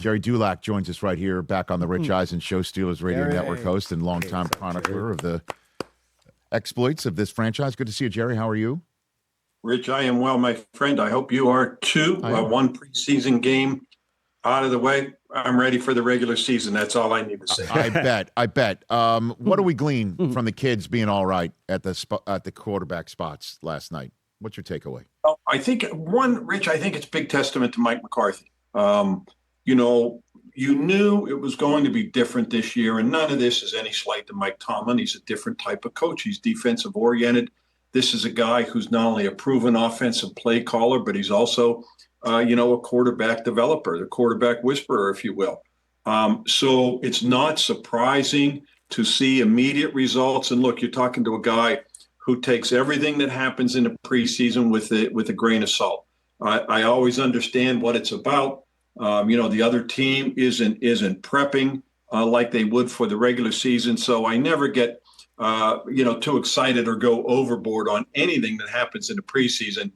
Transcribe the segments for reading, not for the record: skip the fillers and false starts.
Gerry Dulac joins us right here, back on the Rich Eisen Show, Steelers Radio Network host and longtime chronicler of the exploits of this franchise. Good to see you, Gerry. How are you? Rich, I am well, my friend. I hope you are too. One preseason game out of the way. I'm ready for the regular season. That's all I need to say. I bet. What do we glean from the kids being all right at the quarterback spots last night? What's your takeaway? Well, I think Rich, I think it's a big testament to Mike McCarthy. You knew it was going to be different this year, and none of this is any slight to Mike Tomlin. He's a different type of coach. He's defensive oriented. This is a guy who's not only a proven offensive play caller, but he's also, a quarterback developer, the quarterback whisperer, if you will. So it's not surprising to see immediate results. And look, you're talking to a guy who takes everything that happens in the preseason with a grain of salt. I always understand what it's about. The other team isn't prepping like they would for the regular season. So I never get, too excited or go overboard on anything that happens in the preseason.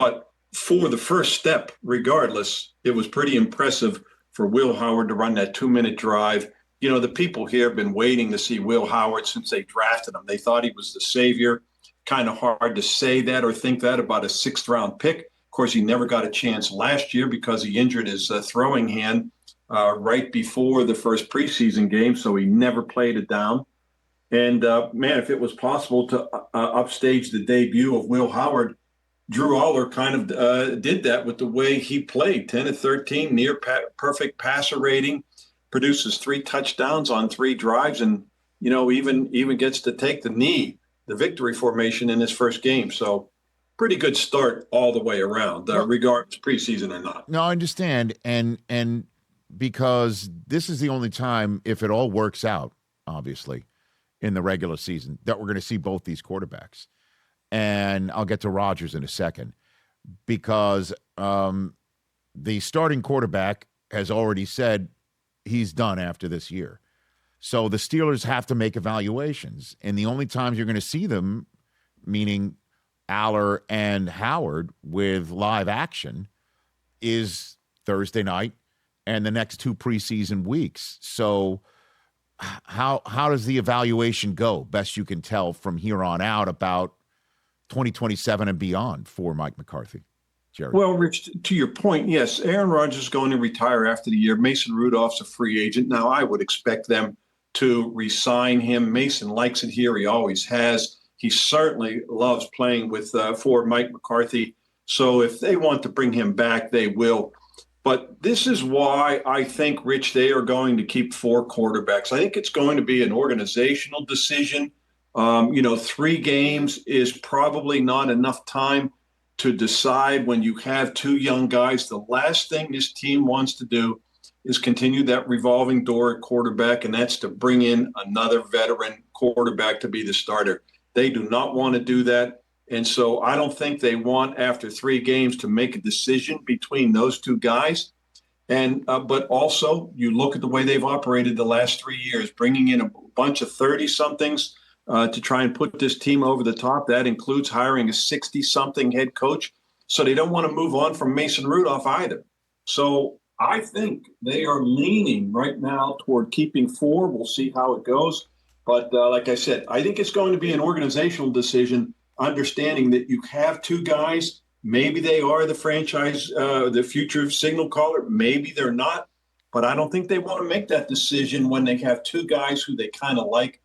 But for the first step, regardless, it was pretty impressive for Will Howard to run that 2-minute drive. The people here have been waiting to see Will Howard since they drafted him. They thought he was the savior. Kind of hard to say that or think that about a 6th-round pick. Of course, he never got a chance last year because he injured his throwing hand right before the first preseason game, so he never played it down. And, if it was possible to upstage the debut of Will Howard, Drew Aller kind of did that with the way he played. 10 of 13, near perfect passer rating, produces 3 touchdowns on 3 drives, and, even gets to take the victory formation in his first game. So pretty good start all the way around, regardless preseason or not. No, I understand. And because this is the only time, if it all works out, obviously, in the regular season, that we're going to see both these quarterbacks. And I'll get to Rodgers in a second, because the starting quarterback has already said he's done after this year. So the Steelers have to make evaluations. And the only times you're going to see them, meaning Aller and Howard, with live action, is Thursday night and the next 2 preseason weeks. So how does the evaluation go, best you can tell from here on out, about 2027 and beyond for Mike McCarthy? Gerry. Well, Rich, to your point, yes, Aaron Rodgers is going to retire after the year. Mason Rudolph's a free agent. Now, I would expect them to re-sign him. Mason likes it here. He always has. He certainly loves playing for Mike McCarthy. So if they want to bring him back, they will. But this is why I think, Rich, they are going to keep 4 quarterbacks. I think it's going to be an organizational decision. 3 games is probably not enough time to decide when you have 2 young guys. The last thing this team wants to do is continue that revolving door at quarterback, and that's to bring in another veteran quarterback to be the starter. They do not want to do that. And so I don't think they want, after 3 games, to make a decision between those 2 guys. And but also, you look at the way they've operated the last 3 years, bringing in a bunch of 30-somethings to try and put this team over the top. That includes hiring a 60-something head coach. So they don't want to move on from Mason Rudolph either. So I think they are leaning right now toward keeping 4. We'll see how it goes. But like I said, I think it's going to be an organizational decision, understanding that you have 2 guys. Maybe they are the franchise, the future signal caller. Maybe they're not. But I don't think they want to make that decision when they have 2 guys who they kind of like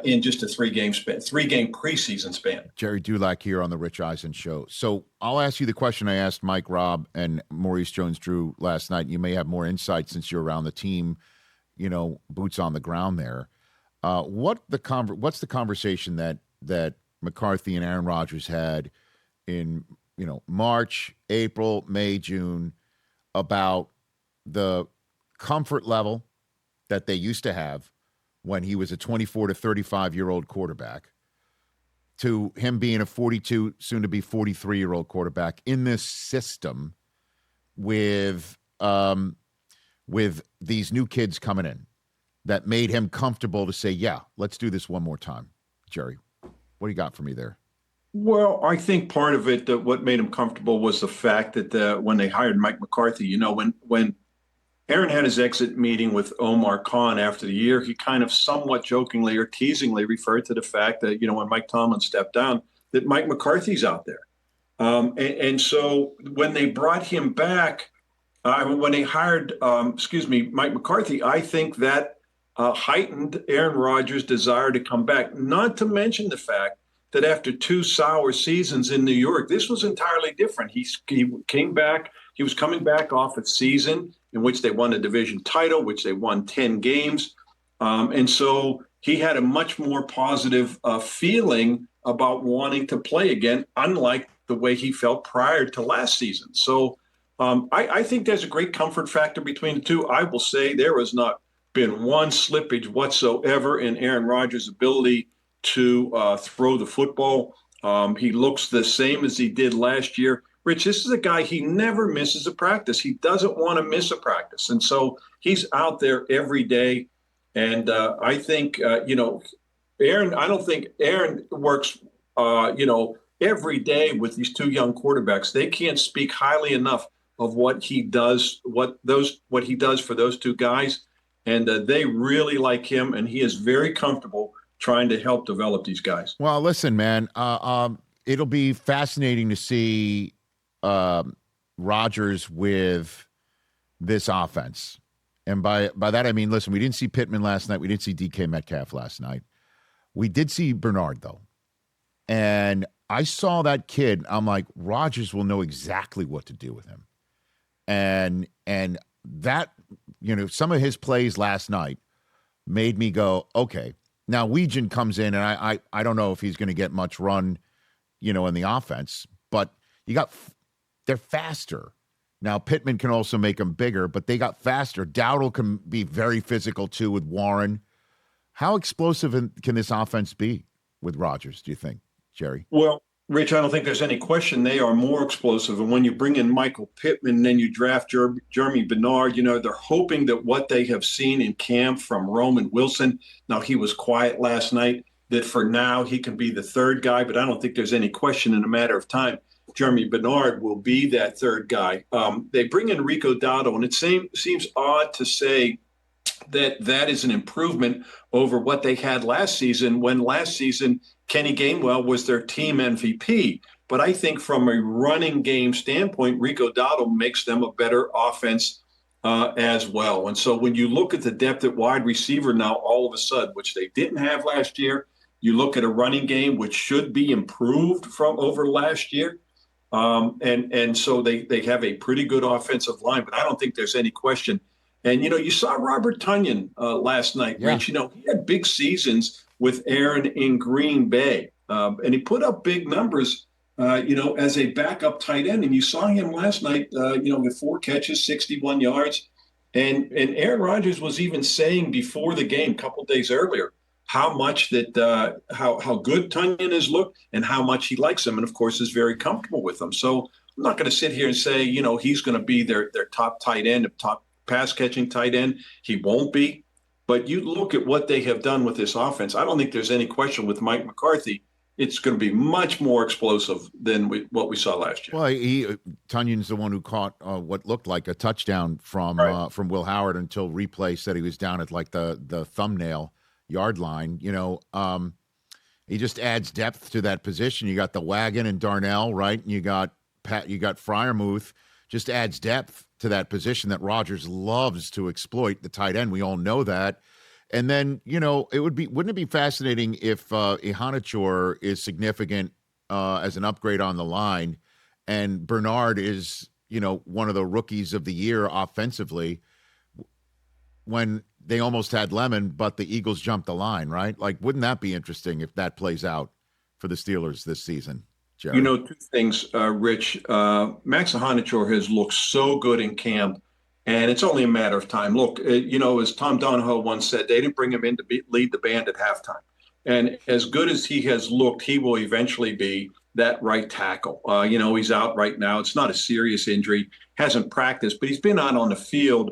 in just a 3-game preseason span. Gerry Dulac here on the Rich Eisen Show. So I'll ask you the question I asked Mike, Rob, and Maurice Jones-Drew last night. You may have more insight since you're around the team, boots on the ground there. What's the conversation that McCarthy and Aaron Rodgers had in March, April, May, June, about the comfort level that they used to have when he was a 24 to 35-year-old quarterback, to him being a 42, soon to be 43-year-old quarterback in this system with these new kids coming in, that made him comfortable to say, yeah, let's do this one more time. Gerry, what do you got for me there? Well, I think part of it, what made him comfortable was the fact that when they hired Mike McCarthy, when Aaron had his exit meeting with Omar Khan after the year. He kind of somewhat jokingly or teasingly referred to the fact that, when Mike Tomlin stepped down, that Mike McCarthy's out there. And so when they brought him back, when they hired, Mike McCarthy, I think that heightened Aaron Rodgers' desire to come back, not to mention the fact that after 2 sour seasons in New York, this was entirely different. He came back. He was coming back off a season in which they won a division title, which they won 10 games. And so he had a much more positive feeling about wanting to play again, unlike the way he felt prior to last season. So I think there's a great comfort factor between the two. I will say there has not been one slippage whatsoever in Aaron Rodgers' ability to throw the football. He looks the same as he did last year. Rich, this is a guy, he never misses a practice. He doesn't want to miss a practice. And so he's out there every day. And I think, Aaron, I don't think Aaron works, every day with these 2 young quarterbacks. They can't speak highly enough of what he does, what he does for those 2 guys. And they really like him, and he is very comfortable trying to help develop these guys. Well, listen, man, it'll be fascinating to see Rodgers with this offense. And by that, I mean, listen, we didn't see Pittman last night. We didn't see DK Metcalf last night. We did see Bernard, though. And I saw that kid. I'm like, Rodgers will know exactly what to do with him. And that, some of his plays last night made me go, okay. Now, Weegan comes in, and I don't know if he's going to get much run, in the offense. But they're faster. Now, Pittman can also make them bigger, but they got faster. Dowdle can be very physical, too, with Warren. How explosive can this offense be with Rodgers, do you think, Gerry? Well, Rich, I don't think there's any question they are more explosive. And when you bring in Michael Pittman and then you draft Jeremy Bernard, they're hoping that what they have seen in camp from Roman Wilson, now he was quiet last night, that for now he can be the 3rd guy. But I don't think there's any question in a matter of time Jeremy Bernard will be that 3rd guy. They bring in Rico Dowdle, and it seems odd to say that is an improvement over what they had last season, when last season Kenny Gainwell was their team MVP. But I think from a running game standpoint, Rico Dowdle makes them a better offense as well. And so when you look at the depth at wide receiver now, all of a sudden, which they didn't have last year, you look at a running game which should be improved from over last year. And so they have a pretty good offensive line, but I don't think there's any question. And, you saw Robert Tonyan last night, yeah. Rich. He had big seasons with Aaron in Green Bay. And he put up big numbers, as a backup tight end. And you saw him last night, with 4 catches, 61 yards. And Aaron Rodgers was even saying before the game, a couple of days earlier, how much that how good Tonyan has looked and how much he likes him, and of course is very comfortable with him. So I'm not going to sit here and say he's going to be their top tight end, top pass catching tight end. He won't be. But you look at what they have done with this offense. I don't think there's any question with Mike McCarthy. It's going to be much more explosive than what we saw last year. Well, Tonyan's the one who caught what looked like a touchdown from Will Howard until replay said he was down at like the thumbnail yard line. He just adds depth to that position. You got the wagon and Darnell, right? And you got Freiermuth. Just adds depth to that position that Rodgers loves to exploit, the tight end. We all know that. And then, wouldn't it be fascinating if Ihanachor is significant as an upgrade on the line, and Bernard is, one of the rookies of the year offensively, when they almost had Lemon, but the Eagles jumped the line, right? Like, wouldn't that be interesting if that plays out for the Steelers this season, Gerry? 2 things, Rich. Max Ihanachor has looked so good in camp, and it's only a matter of time. Look, as Tom Donahoe once said, they didn't bring him in to lead the band at halftime. And as good as he has looked, he will eventually be that right tackle. He's out right now. It's not a serious injury, hasn't practiced, but he's been out on the field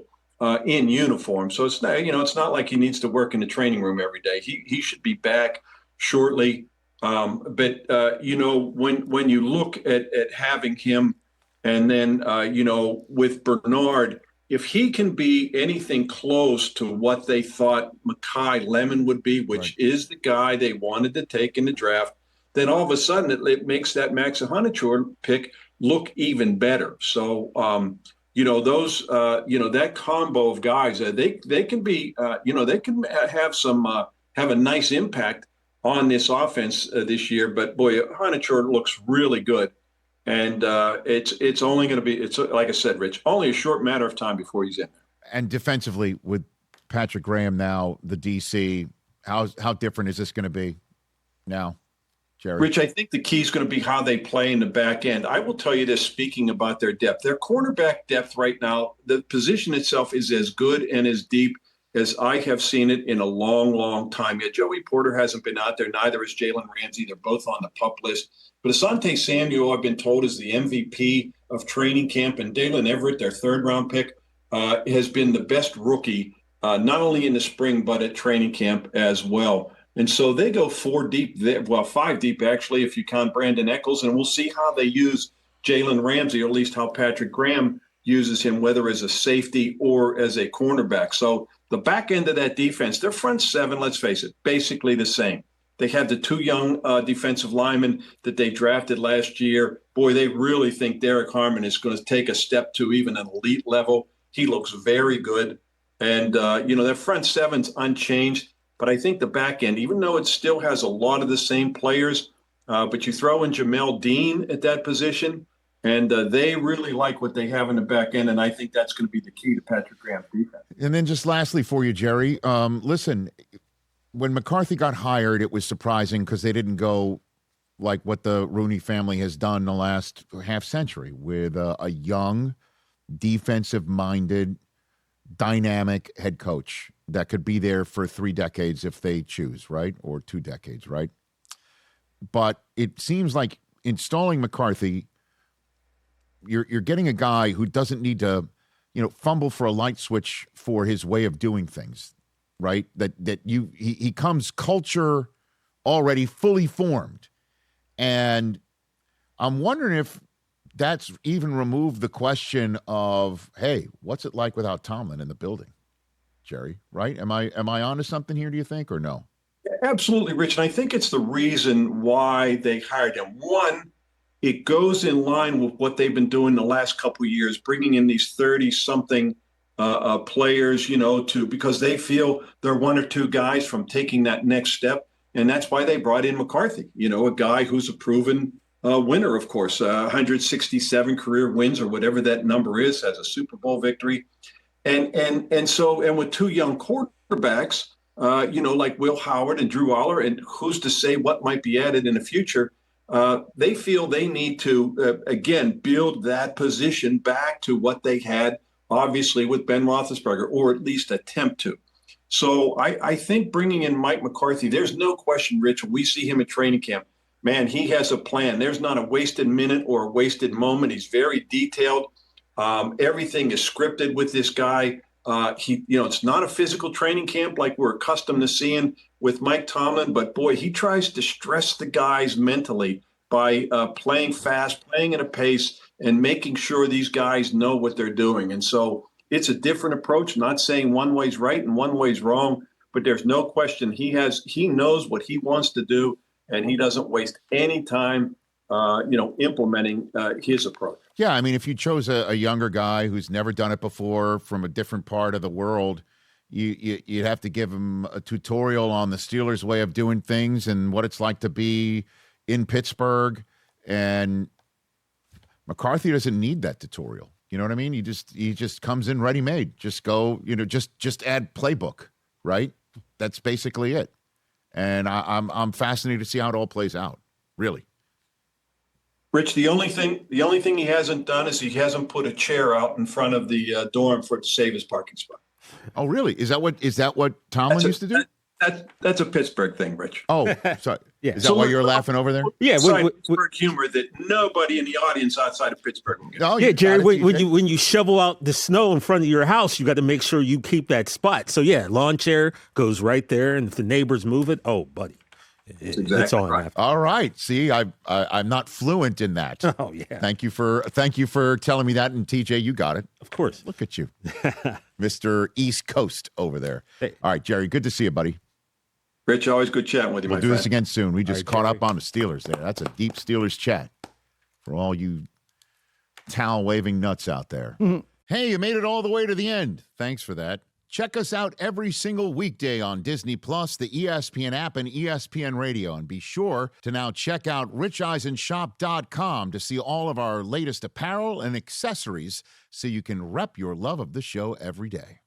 in uniform. So it's not, it's not like he needs to work in the training room every day. He should be back shortly. But when you look at having him, and then with Bernard, if he can be anything close to what they thought Mekhi Lemon would be, which is the guy they wanted to take in the draft, then all of a sudden it makes that Max Hunachor pick look even better. So, those, that combo of guys, they can be, they can have a nice impact on this offense this year. But boy, Hunachor looks really good. And it's only going to be, it's like I said, Rich, only a short matter of time before he's in there. And defensively, with Patrick Graham now, the DC, how different is this going to be now, Gerry? Rich, I think the key is going to be how they play in the back end. I will tell you this, speaking about their depth. Their cornerback depth right now, the position itself is as good and as deep as I have seen it in a long, long time. Yet Joey Porter hasn't been out there. Neither is Jalen Ramsey. They're both on the PUP list. But Asante Samuel, I've been told, is the MVP of training camp. And Dalen Everett, their third-round pick, has been the best rookie, not only in the spring, but at training camp as well. And so they go 4 deep, 5 deep, actually, if you count Brandon Echols. And we'll see how they use Jalen Ramsey, or at least how Patrick Graham uses him, whether as a safety or as a cornerback. So the back end of that defense, their front seven, let's face it, basically the same. They have the 2 young defensive linemen that they drafted last year. Boy, they really think Derek Harmon is going to take a step to even an elite level. He looks very good. And, their front seven's unchanged. But I think the back end, even though it still has a lot of the same players, but you throw in Jamel Dean at that position, and they really like what they have in the back end, and I think that's going to be the key to Patrick Graham's defense. And then just lastly for you, Gerry, listen, when McCarthy got hired, it was surprising because they didn't go like what the Rooney family has done the last half century with a young, defensive-minded, dynamic head coach that could be there for 3 decades if they choose, right? Or 2 decades, right? But it seems like installing McCarthy, you're getting a guy who doesn't need to, fumble for a light switch for his way of doing things, right? He comes culture already fully formed. And I'm wondering if that's even removed the question of, hey, what's it like without Tomlin in the building, Gerry, right? Am I onto something here, do you think, or no? Absolutely, Rich. And I think it's the reason why they hired him. One, it goes in line with what they've been doing the last couple of years, bringing in these 30-something players, because they feel they're 1 or 2 guys from taking that next step. And that's why they brought in McCarthy, a guy who's a proven winner, of course, 167 career wins or whatever that number is, has a Super Bowl victory. And with 2 young quarterbacks, like Will Howard and Drew Aller, and who's to say what might be added in the future, they feel they need to, again, build that position back to what they had, obviously, with Ben Roethlisberger, or at least attempt to. So I think bringing in Mike McCarthy, there's no question, Rich, when we see him at training camp, man, he has a plan. There's not a wasted minute or a wasted moment. He's very detailed. Everything is scripted with this guy. It's not a physical training camp like we're accustomed to seeing with Mike Tomlin, but boy, he tries to stress the guys mentally by playing fast, playing at a pace, and making sure these guys know what they're doing. And so it's a different approach, not saying one way's right and one way's wrong, but there's no question he knows what he wants to do, and he doesn't waste any time implementing his approach. Yeah, I mean, if you chose a younger guy who's never done it before from a different part of the world, you'd have to give him a tutorial on the Steelers' way of doing things and what it's like to be in Pittsburgh. And McCarthy doesn't need that tutorial. You know what I mean? He just comes in ready-made. Just go, just add playbook, right? That's basically it. And I'm fascinated to see how it all plays out, really. Rich, the only thing he hasn't done is he hasn't put a chair out in front of the dorm to save his parking spot. Oh, really? Is that what Tomlin used to do? That's a Pittsburgh thing, Rich. Oh, sorry. Yeah. Is that why you're laughing over there? Yeah, Pittsburgh humor that nobody in the audience outside of Pittsburgh will get. Oh, yeah, Gerry, when you shovel out the snow in front of your house, you got to make sure you keep that spot. So yeah, lawn chair goes right there, and if the neighbors move it, oh, buddy. That's all I have. All right. See, I'm not fluent in that. Oh yeah. Thank you for telling me that. And TJ, you got it. Of course. Look at you, Mr. East Coast over there. Hey. All right, Gerry, good to see you, buddy. Rich, always good chatting with you, We'll my do friend. this again soon. We just caught Gerry. up on the Steelers there. That's a deep Steelers chat for all you towel-waving nuts out there. Mm-hmm. Hey, you made it all the way to the end. Thanks for that. Check us out every single weekday on Disney Plus, the ESPN app, and ESPN Radio. And be sure to now check out richeisenshop.com to see all of our latest apparel and accessories so you can rep your love of the show every day.